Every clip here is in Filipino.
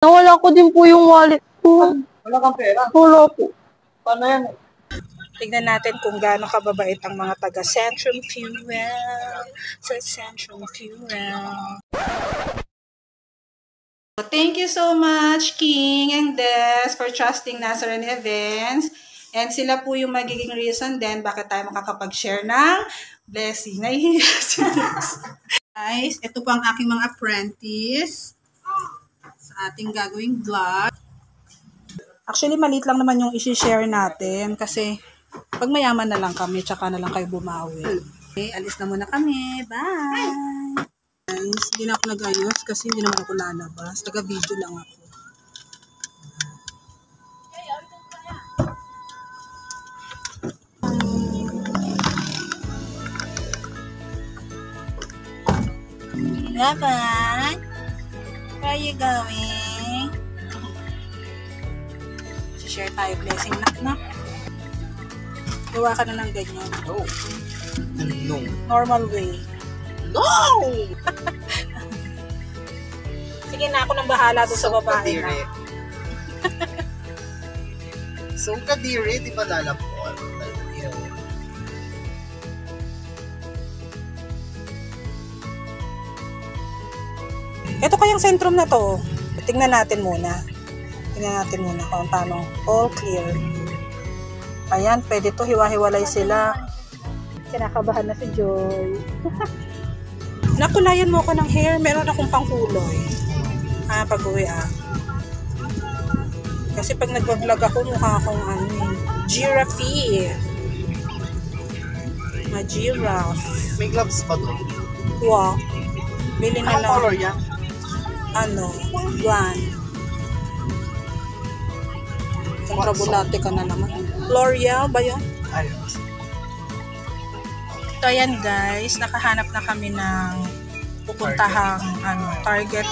Nawala ko din po yung wallet ko. Wala kang pera? Wala po. Paano yan? Tignan natin kung gaano kababait ang mga taga Centrum Fuel. Sa Centrum Fuel. Thank you so much, King and Des, for trusting Nazarene Events. And sila po yung magiging reason din bakit tayo makakapag-share ng blessing. Nahihiya si Des. Guys, ito po ang aking mga apprentice sa ating gagawing vlog. Actually, maliit lang naman yung isi-share natin kasi pag mayaman na lang kami, tsaka na lang kayo bumawi. Okay, alis na muna kami. Bye! Guys, hindi na ako nag-ayos kasi hindi naman ako lalabas. Taga-video lang ako. Bye-bye! Where are you going? Share tayo blessing na. Gawa ka na ng ganyan. No. No. Normal way. No! Sige na, ako nang bahala doon sa babae na. So kadiri, di ba lalapon? Ito kayang sentrum na to. Tingnan natin muna. Kung paano. All clear. Ayan, pwede to. Hiwa-hiwalay sila. Kinakabahan na si Joy. Nakulayan mo ako ng hair. Meron akong pangkuloy. Pag-uwi Kasi pag nag-vlog ako, mukha akong giraffe. Giraffe. May gloves pa to. Wow. Bili na Anong lang. color yan? Blonde. Kontrabulate ka na naman. L'Oreal ba yun? Ayun. So, ayan guys, nakahanap na kami ng pupuntahang target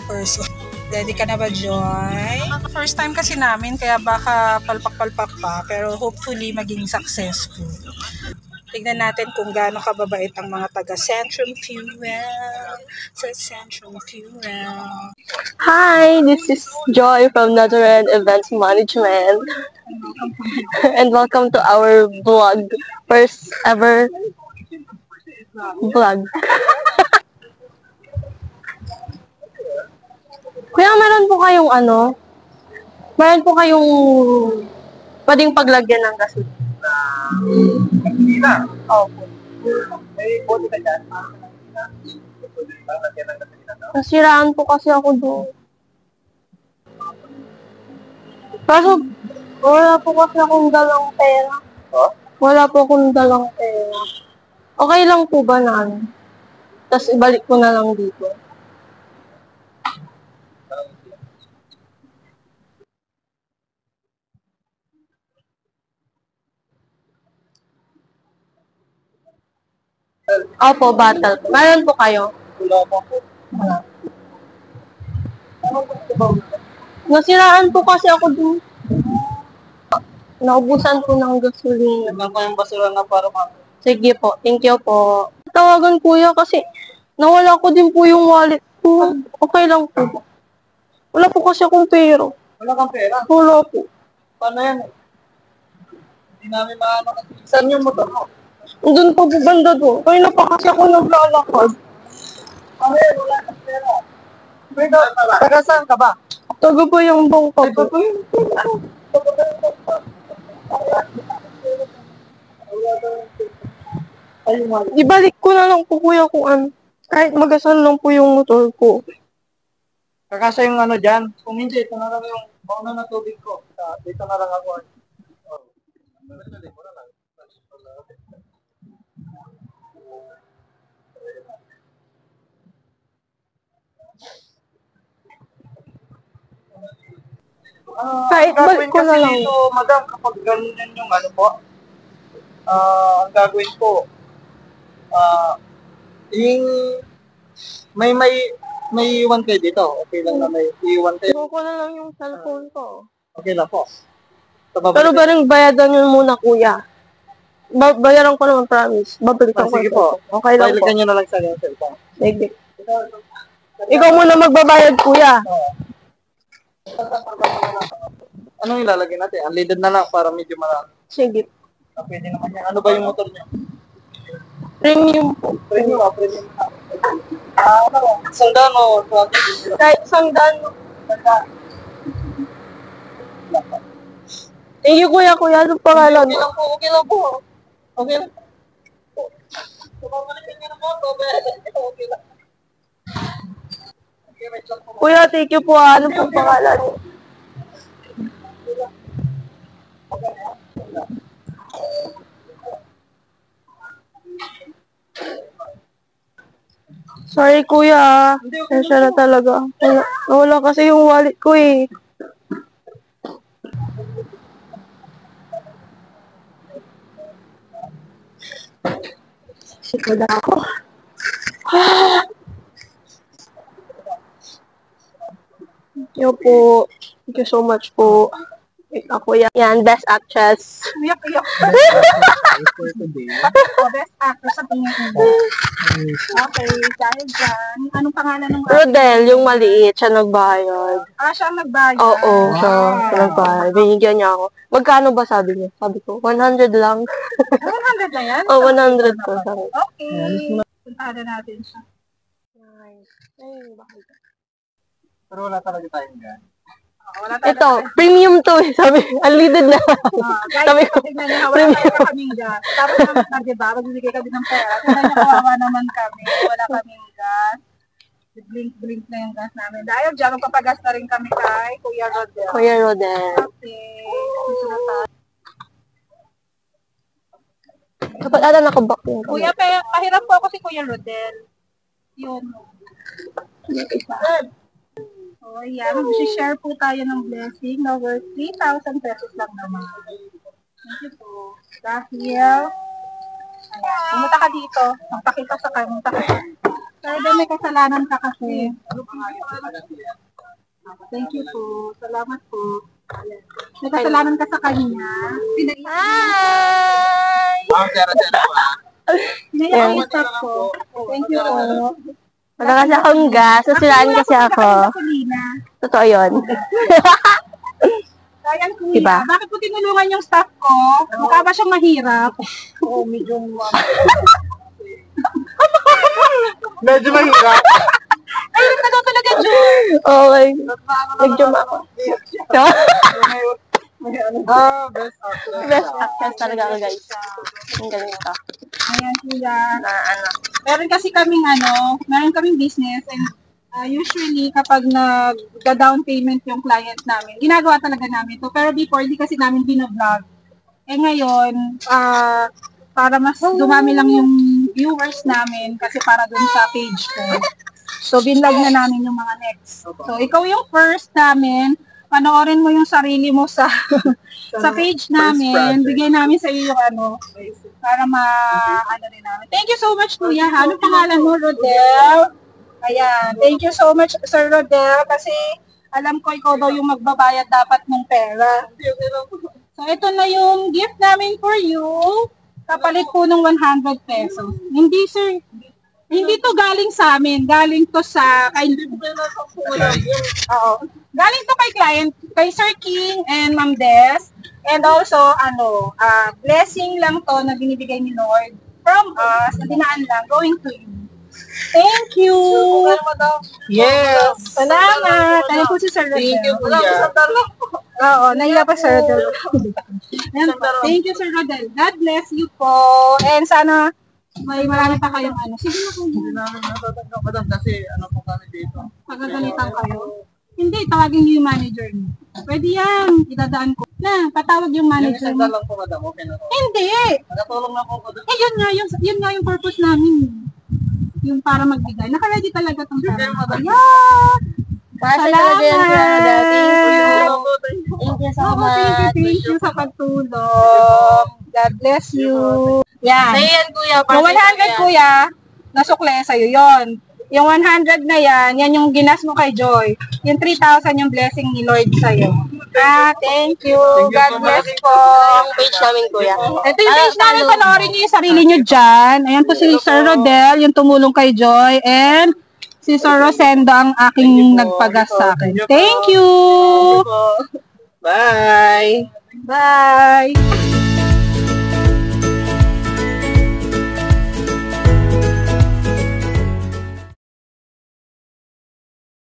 person. Ready ka na ba, Joy? First time kasi namin, kaya baka palpak-palpak pa, pero hopefully maging successful. Tignan natin kung gaano kababait ang mga taga Centrum Fuel. Sa Centrum Fuel. Hi, this is Joy from Nazarene Events Management. And welcome to our vlog. First ever vlog. Kuya, meron po kayong meron po kayong pwedeng paglagyan ng gasolina. Gasolina? Opo. May bote ka dyan? Nasiraan po kasi ako doon. Kaso, wala po kasi akong dalang pera. Wala po akong dalang pera. Okay lang po ba na Tapos ibalik ko na lang dito. Opo, bottle. Meron po kayo? Wala pa po. Nasiraan po kasi ako dun. Naubusan po ng gasolina. Tignan ko yung basura na para Sige po, thank you po. Tawagan kuya kasi nawala ko din po yung wallet ko. Okay lang po. Wala po kasi akong pera. Wala kang pera? Wala po. Paano yan? Hindi namin maano kasi. Saan yung motor mo? Doon po banda doon. Kaya na pa kasi ako naglalakad. Ano yan? Wala kang pera. Pwede, taga saan ka ba? Taga po yung bangka po. Ibalik ko na lang po kuya kung kahit magasan lang po yung motor ko. Kakasa yung dyan. Kung hindi, ito na lang yung mauna na tubig ko. Dito na lang ako. Kahit balik ko na lang. Dito, madam, kapag ganyan yung ang gagawin ko, yung may iwan kayo dito. Okay lang na may iwan kayo. Iwan ko na lang yung cellphone ko. Okay lang po. Pero parang bayadan yun muna kuya. Bayaran ko naman, promise. Babalikan ko. Sige po. Okay lang po. Balikan nyo na lang sa cellphone. Sige. Ikaw muna magbabayad kuya. Oo. Anong ilalagay natin? Unleaded na lang para medyo marami. Sige. Pwede naman yan. Ano ba yung motor niyo? Premium po. Premium na. Ano? Isang o 20? Kahit $100. Thank you, kuya. Kuya, anong pangalan mo? Okay lang po. Okay lang. Kumabalikin niyo na po. Okay lang. Kuya, thank you po. Ano pong pangalan mo? Sorry, kuya. Pasensya na talaga. Wala kasi yung wallet ko eh. Sikod ako. Thank you po. Thank you so much po. Ako yan. Best actress. Iyak-iyak. Best actor sa tingin mo. Okay, dahil dyan. Anong pangalan ng Rodel, yung maliit, siya nagbayad. siya ang nagbayad. Oo, siya nagbayad. Binigyan niya ako. Magkano ba sabi niya? Sabi ko, 100 lang. 100 na yan? Oh, 100 po. Sabi. Okay. Puntahan na natin siya. Ay, bakit? Pero wala talaga tayong gan. Wala tayo. Ito, premium to eh. Sabi, unleaded na. Guys, Sabi ko, tignan niyo, wala tayo kaming gas. Tapos naman na, diba? Magbibigay kami ng pera. Tignan niyo, kawawa naman kami. Wala kaming gas. Blink na yung gas namin. Dahil dyan, magpapagas na rin kami kay Kuya Rodel. Kuya Rodel. Okay. Dito na tayo. Dapat ata nakaback yun. Kuya, pahiram po ako si Kuya Rodel. Yun. So, ayan. Mag-share po tayo ng blessing na worth 3,000 pesos lang naman. Thank you po. Dahil, ayan, pumunta ka dito. Magpakita sa kayo. Pumunta ka. Pero doon may kasalanan ka kasi. Thank you po. Salamat po. Ayan. May kasalanan ka sa kanya. Hi! Tera-tera po ah. Pinag-i-stop ko. Thank you po. Wala kasi akong gas. Nasiraan kasi ako. Totoo yun. Ayan, kuya. Diba? Bakit po tinulungan yung staff ko? Mukha ba siyang mahirap? Oo, medyo medyo mahirap. Ay, na daw talaga, Jun. Okay. Nag-jump ako. Best actor. Best actress talaga ako, guys. Ang galing ka. Ayan, kuya. Na ano. Meron kaming business and usually kapag nag-down payment yung client namin, ginagawa talaga namin to. Pero before, di kasi namin binablog. Eh ngayon, para mas dumami lang yung viewers namin kasi para dun sa page ko. So, binlog na namin yung mga next. So, ikaw yung first namin. Panoorin mo yung sarili mo sa sa page namin. Bigay namin sa iyo yung para rin namin. Thank you so much, kuya. Ano pangalan mo, Rodel? Ayan. Thank you so much, Sir Rodel, kasi alam ko ikaw daw yung magbabayad dapat ng pera. So, ito na yung gift namin for you. Kapalit po ng 100 pesos. Hindi, sir. Hindi to galing sa amin. Galing to sa Oo. Galing to kay client, kay Sir King and Ma'am Des. And also, blessing lang to na binibigay ni Lord from us, na dinaan lang, going to you. Thank you! Yes! Salamat! Thank you, Sir Rodel. Thank you, kuya. Oo, nahiya pa, Sir Rodel. Thank you, Sir Rodel. God bless you po. And sana may marami pa kayong Sige na po. Hindi namin natatanggap, madam, kasi po kami dito. Pagagalitan kayo. Hindi, tawagin niyo yung manager niyo. Pwede yan. Idadaan ko. Patawag yung manager Yung niyo. lang po, madam. Okay na po. Hindi. Nakatulong na po ko doon. Yun nga yung purpose namin. Yung para magbigay. Naka-ready talaga itong Sige, para. madam. Yeah! Para talaga yan, Kuya Rodel. Thank you so much. Thank you sa pagtulong. God bless you. Yan. Ayan, Kuya. Yung 100, kuya, nasukle sa'yo yon. Yung 100 na yan yung ginas mo kay Joy. Yung 3,000 yung blessing ni Lord sa'yo. Thank you. God bless po. Yung page namin, Kuya. Ito yung page namin. Panoorin niyo yung sarili niyo dyan. Ayan to si Sir Rodel, yung tumulong kay Joy. And Si Sir Rosendo ang aking nagpagas sa akin. Thank you! Bye! Bye!